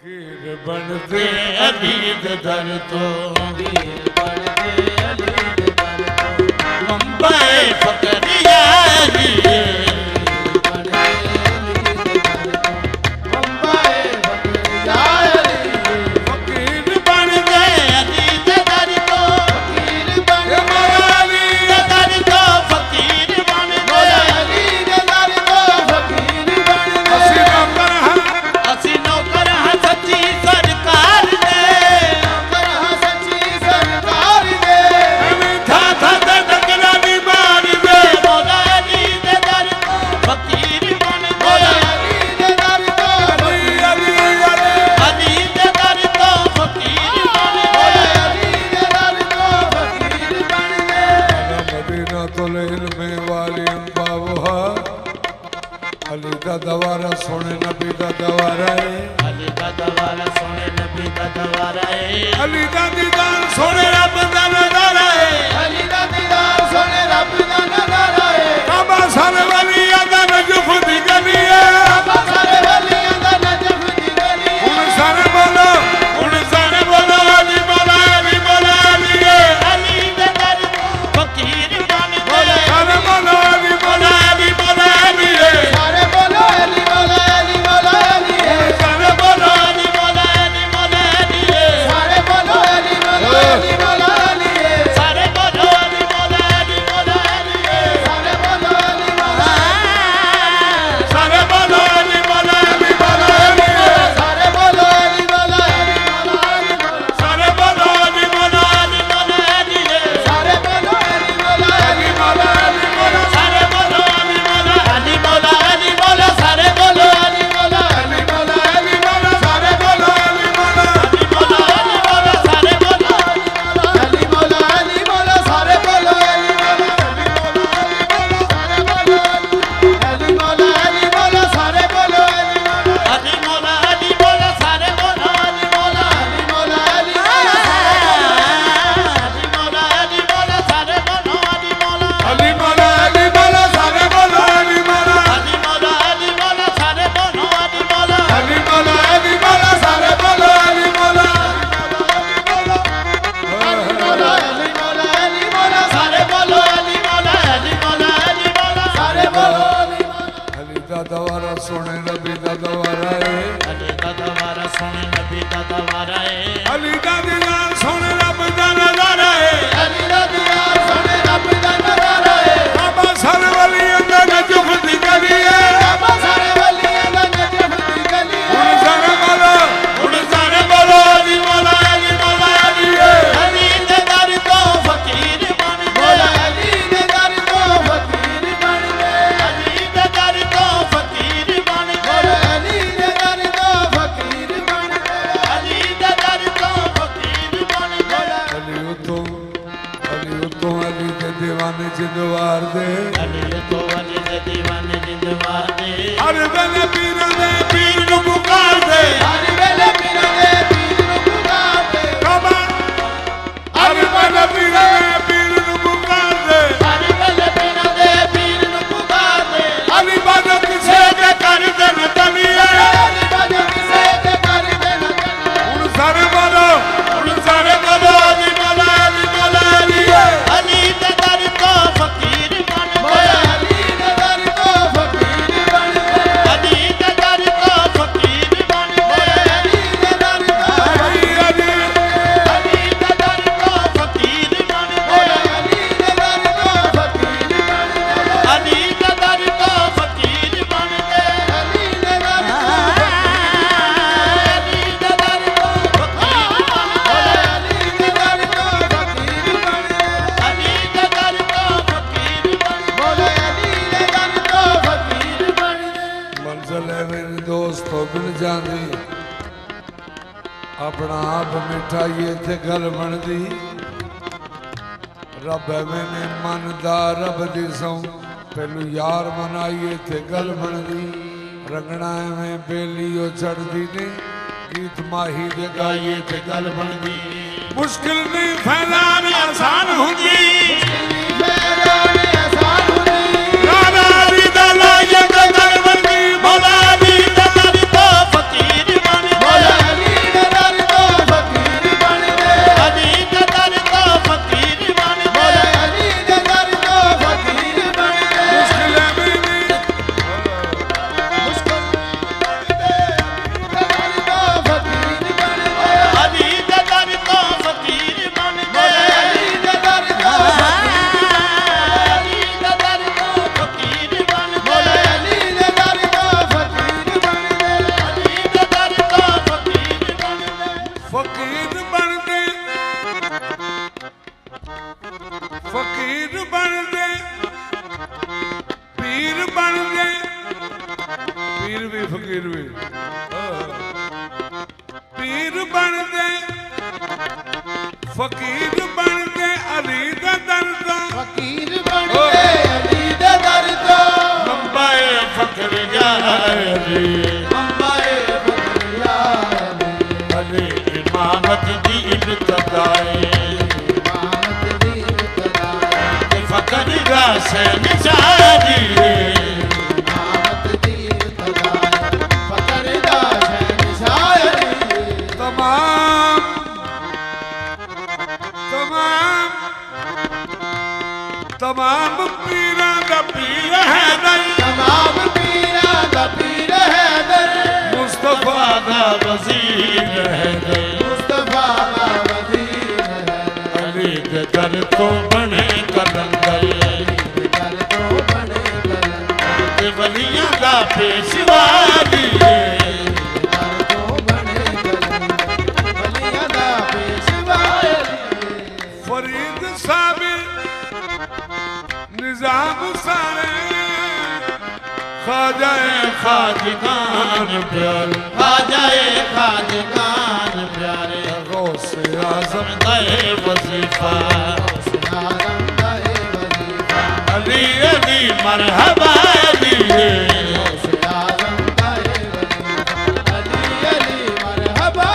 ਫਕੀਰ ਬਣਦੇ ਅਲੀ ਦੇ ਦਰ ਤੋਂ, ਫਕੀਰ ਬਣਦੇ ਅਲੀ ਦੇ ਦਰ ਤੋਂ, ਮੁੰਬਈ ਫਕਰੀਆ ਅਲੀ ਅਲੀ ਦਾ ਦਵਾਰਾ ਸੋਹਣੇ ਨਬੀ ਦਾ ਦਵਾਰਾ ਏ, ਅਲੀ ਦਾ ਦਵਾਰਾ ਸੋਹਣੇ ਨਬੀ ਦਾ ਦਵਾਰਾ ਏ, ਅਲੀ ਦਾ ਦੀਦਾਰ ਸੋਹਣੇ ਰੱਬ ਦਾ ਨਜ਼ਾਰਾ ਏ, ਅਲੀ ਦਾ ਦੀਦਾਰ ਸੋਹਣੇ ਰੱਬ ਦਾ ਨਜ਼ਾਰਾ ਏ, ਕਾਬਾ ਸਾਰੇ ਵਲੀਆਂ ਦਾ ਨਜਫ ਦੀ ਗਲੀ ਏ, ਕਾਬਾ ਸਾਰੇ ਵਲੀਆਂ ਦਾ ਨਜਫ ਦੀ ਗਲੀ ਏ, ਹੁਣ ਸਾਰੇ ਬੋਲੋ ਅਲੀ ਮੌਲਾ ਅਲੀ ਮੌਲਾ ਅਲੀ ਏ, ਅਲੀ ਦੇ ਦਰ ਤੋਂ ਫਕੀਰ ਬਣ ਗਏ, ਸਾਰੇ ਬੋਲੋ ਅਲੀ ਮੌਲਾ ਅਲੀ ਮੌਲਾ ਅਲੀ ਏ, ਸਾਰੇ ਬੋਲੋ ਅਲੀ ਮੌਲਾ ਅਲੀ ਮੌਲਾ ਅਲੀ ਏ, ਸਾਰੇ ਬੋਲੋ ਅਲੀ ਮੌਲਾ ਅਲੀ ਮੌਲਾ ਅਲੀ ਏ, ਸਾਰੇ ਬੋਲੋ ਅਲੀ ਮੌਲਾ ਅਲੀ ਮੌਲਾ ਅਲੀ ਏ, ਸਾਰੇ ਬੋਲੋ ਅਲੀ ਮੌਲਾ ਅਲੀ ਮੌਲਾ ਅਲੀ ਏ, ਸਾਰੇ ਬੋਲੋ ਅਲੀ ਮੌਲਾ ਸਾਰੇ ਬੋਲੋ ਅਲੀ ਮੌਲਾ ਅਲੀ ਮੌਲਾ ਅਲੀ ਏ, ਸਾਰੇ ਬੋਲੋ ਅਲੀ ਮੌਲਾ ਅਲੀ ਮੌਲਾ ਅਲੀ ਮੌਲਾ, ਸਾਰੇ ਬੋਲੋ ਅਲੀ ਮੌਲਾ ਅਲੀ ਮੌਲਾ ਅਲੀ ਏ, ਸਾਰੇ ਬੋਲੋ ਅਲੀ ਮੌਲਾ ਅਲੀ ਮੌਲਾ ਅਲੀ ਮੌਲਾ ਸਾਰੇ ਬੋਲੋ ਅਲੀ ਮੌਲਾ ਅਲੀ ਮੌਲਾ ਅਲੀ ਮੌਲਾ, ਸਾਰੇ ਬੋਲੋ ਅਲੀ ਮੌਲਾ ਅਲੀ ਮੌਲਾ ਅਲੀ ਮੌਲਾ, ਸਾਰੇ ਬੋਲੋ ਅਲੀ ਮੌਲਾ ਅਲੀ ਮੌਲਾ ਅਲੀ ਮੌਲਾ, ਸਾਰੇ ਬੋਲੋ ਅਲੀ ਮੌਲਾ ਅਲੀ ਮੌਲਾ, ਸਾਰੇ ਬੋਲੋ ਅਲੀ ਮੌਲਾ ਅਲੀ ਮੌਲਾ, ਅਲੀ ਮੌਲਾ ਸਾਰੇ ਬੋਲੋ ਅਲੀ ਮੌਲਾ ਅਲੀ ਮੌਲਾ, ਅਲੀ ਮੌਲਾ ਸਾਰੇ ਬੋਲੋ ਅਲੀ ਮੌਲਾ ਅਲੀ ਮੌਲਾ ਅਲੀ ਮੌਲਾ, ਅਲੀ ਮੌਲਾ ਸਾਰੇ ਬੋਲੋ ਅਲੀ ਮੌਲਾ ਅਲੀ ਮੌਲਾ ਅਲੀ ਮੌਲਾ ਸਾਰੇ ਬੋਲੋ ਅਲੀ ਮੌਲਾ ਅਲੀ ਮੌਲਾ ਅਲੀ ਮੌਲਾ ਸਾਰੇ ਬੋਲੋ ਅਲੀ ਮੌਲਾ ਅਲੀ ਮੌਲਾ ਅਲੀ ਮੌਲਾ ਸਾਰੇ ਬੋਲੋ ਅਲੀ ਮੌਲਾ ਮੌਲਾ ਅਲੀ ਮੌਲਾ ਅਲੀ ਮੌਲਾ, ਸਾਰੇ ਬੋਲੋ ਅਲੀ ਮੌਲਾ ਅਲੀ ਮੌਲਾ ਅਲੀ ਮੌਲਾ, ਸਾਰੇ ਬੋਲੋ ਅਲੀ ਮੌਲਾ ਅਲੀ ਦਾ ਦਵਾਰਾ ਸੋਹਣੇ ਨਬੀ ਦਾ ਦਵਾਰਾ ਏ, ਅਲੀ ਦਾ ਦਵਾਰਾ ਸੋਹਣੇ ਨਬੀ ਦਾ ਦਵਾਰਾ ਏ, ਅਲੀ ਦਾ ਦੀਦਾਰ ਸੋਹਣੇ ਰੱਬ ਦਾ ਨਜ਼ਾਰਾ ਏ, ਅਲੀ ਦਾ ਦੀਦਾਰ ਸੋਹਣੇ ਰੱਬ ਦਾ ਨਜ਼ਾਰਾ ਏ, ਕਾਬਾ ਸਾਰੇ ਵਲੀਆਂ ਦਾ ਨਜਫ ਦੀ ਗਲੀ ਏ, ਕਾਬਾ ਸਾਰੇ ਵਲੀਆਂ ਦਾ ਨਜਫ ਦੀ ਗਲੀ ਏ, ਹੁਣ ਸਾਰੇ ਬੋਲੋ ਅਲੀ ਮੌਲਾ ਅਲੀ ਮੌਲਾ ਅਲੀ ਏ, ਅਲੀ ਦੇ ਦਰ ਤੋਂ ਫਕੀਰ ਬਣ ਗਏ, ਅਲੀ ਦੇ ਦਰ ਤੋਂ ਫਕੀਰ ਬਣ ਗਏ, ਅਲੀ ਦੇ ਦਰ ਤੋਂ ਫਕੀਰ ਬਣ ਗਏ, ਅਲੀ ਦੇ ਦਰ ਤੋਂ ਫਕੀਰ ਬਣ ਗਏ, ਅਲੀ ਦੇ ਦਰ ਤੋਂ ਫਕੀਰ ਬਣ ਗਏ, ਅਲੀ ਉਤੋਂ ਅਲੀ ਦੇ ਦੀਵਾਨੇ ਜਿੰਦਵਾਰ ਦੇ, ਅਲੀ ਤੋਂ ਅਲੀ ਦੇ دیਵਾਨੇ ਜਿੰਦਵਾਰ ਦੇ, ਹਰ ਵੇਲੇ ਪੀਰਾਂ ਦੇ ਪੀਰ ਨੂੰ ਪੁਕਾਰਦੇ, ਹਰ ਵੇਲੇ ਪੀਰਾਂ ਦੇ ਪੀਰ ਨੂੰ ਪੁਕਾਰਦੇ, ਕਾਬਾ ਹਰ ਵੇਲੇ ਪੀਰਾਂ ਦੇ ਪੀਰ ਨੂੰ ਪੁਕਾਰਦੇ, ਹਰ ਵੇਲੇ ਪੀਰਾਂ ਦੇ ਪੀਰ ਨੂੰ ਪੁਕਾਰਦੇ, ਅਲੀ ਬਾਦੋ ਕਿਸੇ ਦੇ ਕਰਦੇ ਨੇ ਤਲੀਏ, ਅਲੀ ਬਾਜੋ ਕਿਸੇ ਦੇ ਕਰ ਦੇਣਾ ਹੁਣ ਸਾਰੇ ਬੋਲੋ ਅਲੀ ਮੌਲਾ ਅਲੀ ਮੌਲਾ ਅਲੀ ਏ, ਅਲੀ ਦੇ ਦਰ ਤੋਂ ਫਕੀਰ ਬਣ ਗਏ, ਅਲੀ ਦੇ ਦਰ ਤੋਂ ਫਕੀਰ ਬਣ ਗਏ, ਅਲੀ ਦੇ ਦਰ ਤੋਂ ਫਕੀਰ ਬਣ ਗਏ, ਅਲੀ ਦੇ ਦਰ ਤੋਂ ਅਲੀ ਅਲੀ ਅਲੀ ਦੇ ਦਰ ਤੋਂ ਫਕੀਰ ਬਣ ਗਏ, ਅਲੀ ਦੇ ਦਰ ਤੋਂ ਫਕੀਰ ਬਣ ਗਏ, ਅਲੀ ਦੇ ਦਰ ਤੋਂ ਫਕੀਰ ਬਣ ਗਏ, ਅਲੀ ਦੇ ਦਰ ਤੋਂ ਅਲੀ ਦੇ ਦਰ ਤੋਂ ਫਕੀਰ ਬਣ ਗਏ, ਅਲੀ ਦੇ ਦਰ ਤੋਂ ਫਕੀਰ ਬਣ ਗਏ, ਅਲੀ ਦੇ ਦਰ ਤੋਂ ਫਕੀਰ ਬਣ ਬੋਲੇ ਅਲੀ ਦੇ ਦਰ ਤੋਂ ਫਕੀਰ ਬਣ ਗਏ। ਮੰਜ਼ਲ ਹੈ ਮੇਰੇ ਦੋਸਤੋ ਮਿਲ ਜਾਂਦੀ, ਆਪਣਾ ਆਪ ਮਿਠਾਈਏ ਤੇ ਗੱਲ ਬਣਦੀ, ਰੱਬ ਐਵੇਂ ਨੇ ਮੰਨਦਾ ਰੱਬ ਦੀ ਸੌਂ, ਪਹਿਲੂ ਯਾਰ ਮਨਾਈਏ ਤੇ ਗੱਲ ਬਣਦੀ, ਰੰਗਣਾ ਐਵੇਂ ਬੇਲੀ ਉਹ ਚੜਦੀ ਨਹੀਂ, ਗੀਤ ਮਾਹੀ ਦੇ ਗਾਈਏ ਤੇ ਗੱਲ ਬਣਦੀ, ਮੁਸ਼ਕਿਲ ਨਹੀਂ ਫੈਲਾਣੀ ਆਸਾਨ ਹੁੰਦੀ, ਫੈਲਾਉਣੀ ਆਸਾਨ ਹੁੰਦੀ, ਰਾਣਾ ਅਲੀ ਦਾ ਲਾਈਏ ਤੇ ਗੱਲ ਬਣਦੀ, ਮੌਲਾ ਅਲੀ ਦੇ ਦਰ ਤੋਂ ਫਕੀਰ ਬਣ ਗਏ, फकीर बन दे अली दा दर्द फकीर बन दे अली दे दर्द लंबाए फकर यारी लंबाए फकर यारी अली इमामत दी इब्तदाए इमामत दी इब्तदाए फकर दा से निशानी इमामत दी इब्तदाए फकर दा से निशानी तमाम पीरां दा पीर हैदर तमाम पीरां दा पीर हैदर मुस्तफा दा वजीर हैदर मुस्तफा दा वजीर हैदर अली दे दर तो बने कलंदर दर तो बने कलंदर ते वलियां दा पेशवा दिए दर तो बने कलंदर वलियां दा पेशवा फरीद साबिर निजाम सारे ख्वाजाए खाजगान प्यारे ख्वाजाए खाजगान प्यारे गौसे आज़म दे वजीफा आज़म दे वजीफा अली अली मरहबा अली गौसे आज़म दे वजीफा अली अली मरहबा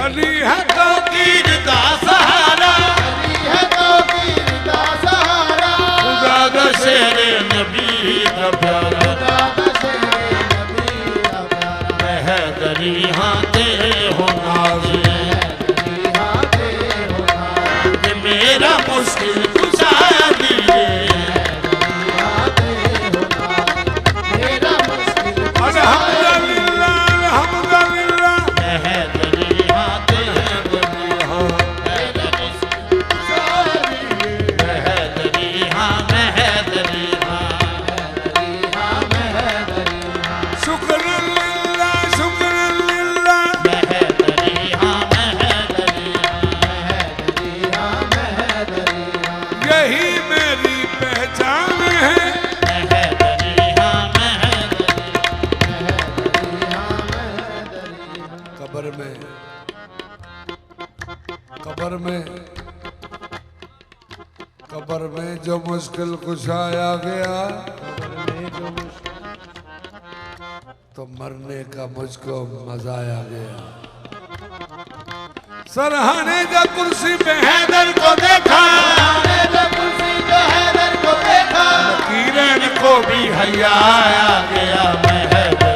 अली है तो तीर दा सहारा अली है तो पीर दा सहारा खुदा दा शेर नबी दा प्यारा खुदा दा शेर नबी दा प्यारा हैदरी हाँ तेरे हो नाज़ हाँ तेरे होना कि मेरा मुश्किल कुशा दिए हाँ तेरे होना मेरा मुश्किल अल्हम्दुलिल्लाह अल्हम्दुलिल्लाह हैदरी हाँ तेरे हैदरी हाँ हैदरी हाँ हाँ महदरी शुक्र लिल्लाह शुक्र लिल्लाह महदरी हाँ महदरी हाँ महदरी यही मेरी पहचान है महदरी हाँ महदरी कब्र में कब्र में कब्र में जो मुश्किल कुशाया गया तो मरने का मुझको मजा आ गया सरहाने जा कुर्सी पे हैदर को देखा मैंने जब कुर्सी जो हैदर को देखा किरण को भी हया आ गया मैं हैदर